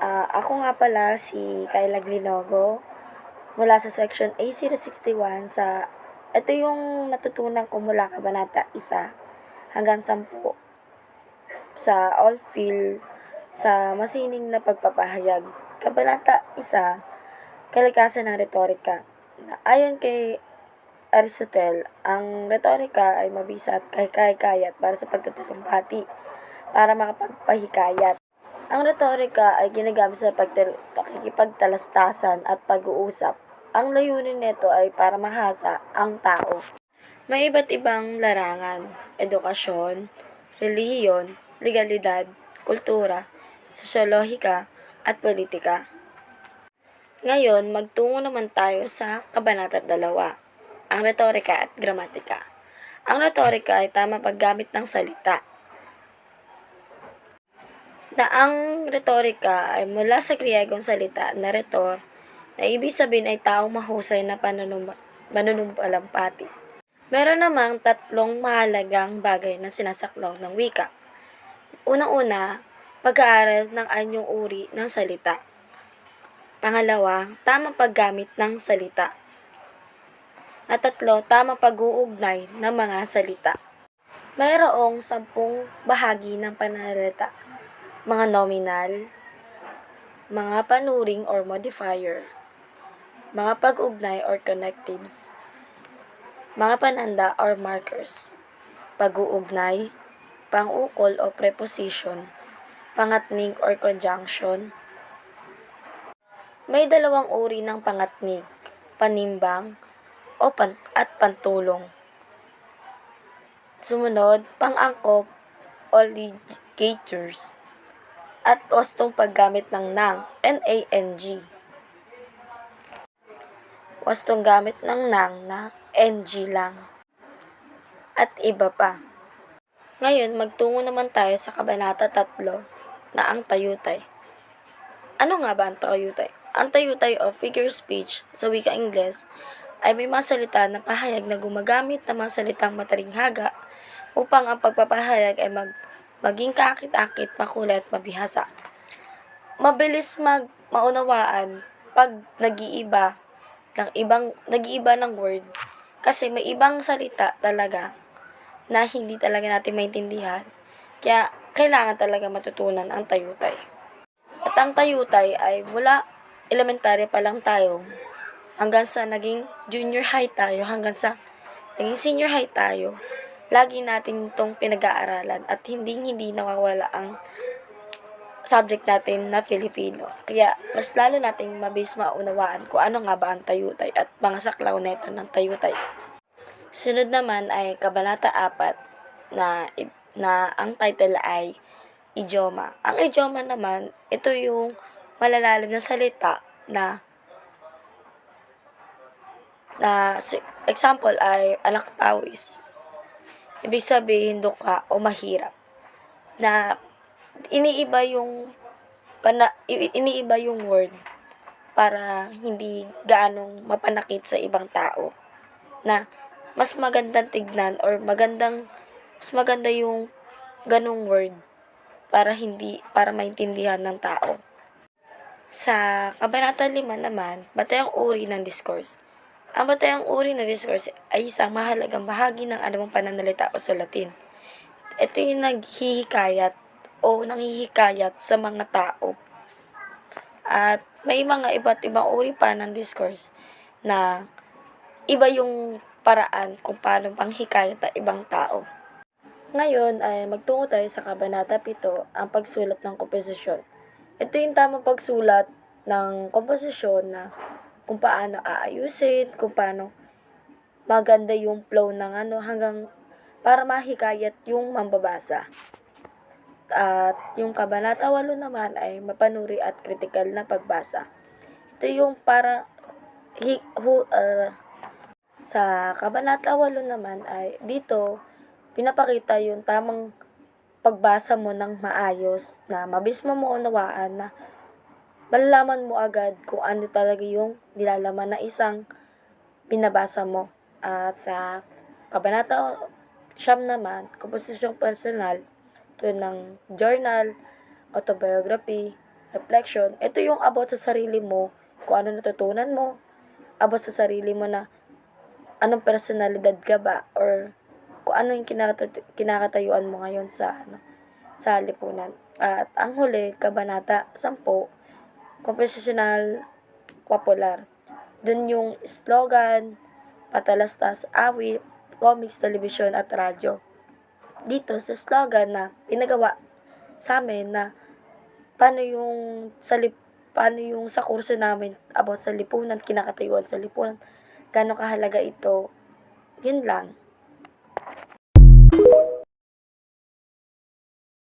Ako nga pala si Kyla Glinogo mula sa Section A061 ito yung natutunan ko mula Kabanata 1 hanggang 10 sa all field sa masining na pagpapahayag. Kabanata 1, Kalikasan ng Retorika. Ayon kay Aristotle, ang retorika ay mabisa at kahikayat para sa pagtatalumpati para makapagpahikayat. Ang retorika ay ginagamit sa pakikipagtalastasan at pag-uusap. Ang layunin nito ay para mahasa ang tao. May iba't ibang larangan, edukasyon, relihiyon, legalidad, kultura, sosyolohika, at politika. Ngayon, magtungo naman tayo sa Kabanata 2, ang retorika at gramatika. Ang retorika ay tamang paggamit ng salita. Ang retorika ay mula sa Griegong salita na retor, na ibig sabihin ay taong mahusay na panunumpalampati. Meron namang 3 mahalagang bagay na sinasaklaw ng wika. Unang-una, pag-aaral ng anyong uri ng salita. Pangalawa, tamang paggamit ng salita. At 3, tamang pag-uugnay ng mga salita. Mayroong 10 bahagi ng pananalita. Mga nominal, mga panuring or modifier, mga pag-ugnay or connectives, mga pananda or markers, pag-uugnay, pang-ukol o preposition, pangatnig or conjunction. May 2 uri ng pangatnig, panimbang at pantulong. Sumunod, pang-angkop o ligatures at wastong paggamit ng nang, N-A-N-G. Wastong gamit ng nang na NG lang. At iba pa. Ngayon, magtungo naman tayo sa Kabanata 3 na ang tayutay. Ano nga ba ang tayutay? Ang tayutay o figure speech sa wika Ingles ay may mga salita na pahayag na gumagamit ng mga salitang mataringhaga upang ang pagpapahayag ay maging kaakit-akit, makulay at mabihasa. Mabilis maunawaan pag nag-iiba ng word kasi may ibang salita talaga na hindi talaga natin maintindihan. Kaya kailangan talaga matutunan ang tayutay. At ang tayutay ay mula elementary pa lang tayo hanggang sa naging junior high tayo, hanggang sa naging senior high tayo. Lagi natin itong pinag-aaralan at hindi nawawala ang subject natin na Filipino. Kaya mas lalo nating mabilis maunawaan kung ano nga ba ang tayutay at mga saklaw neto ng tayutay. Sunod naman ay Kabanata 4 na ang title ay Idioma. Ang idioma naman, ito yung malalalim na salita na example ay anak pawis. Ibig sabihin duka o mahirap. Na iniiba yung word para hindi gaanong mapanakit sa ibang tao. Na mas magandang tignan or mas maganda yung ganong word para maintindihan ng tao. Sa Kabanata 5 naman, batayang uri ng discourse. Ang batayang uri ng discourse ay isang mahalagang bahagi ng anumang pananalita o sulatin. Ito yung naghihikayat o nanghihikayat sa mga tao. At may mga iba't ibang uri pa ng discourse na iba yung paraan kung paano panghikayat ng ibang tao. Ngayon ay magtungo tayo sa Kabanata 7, ang pagsulat ng komposisyon. Ito yung tamang pagsulat ng komposisyon na kung paano aayusin, kung paano maganda yung flow ng hanggang para mahikayat yung mambabasa. At yung Kabanata 8 naman ay mapanuri at kritikal na pagbasa. Ito yung sa Kabanata 8 naman ay dito pinapakita yung tamang pagbasa mo ng maayos na mabilis mo maunawaan na malalaman mo agad kung ano talaga yung nilalaman na isang binabasa mo. At sa Kabanata 9 naman, komposisyong personal, tulad ng journal, autobiography, reflection. Ito yung about sa sarili mo, kung ano natutunan mo, about sa sarili mo na anong personalidad ka ba or kung ano yung kinakatayuan mo ngayon sa lipunan. At ang huli, kabanata 10, komposisyonal popular. Dun yung slogan, patalastas, awit, comics, television at radyo. Dito sa slogan na pinagawa sa amin na paano yung paano yung sa kurso namin about sa lipunan, kinakatayuan sa lipunan, gaano kahalaga ito, yun lang.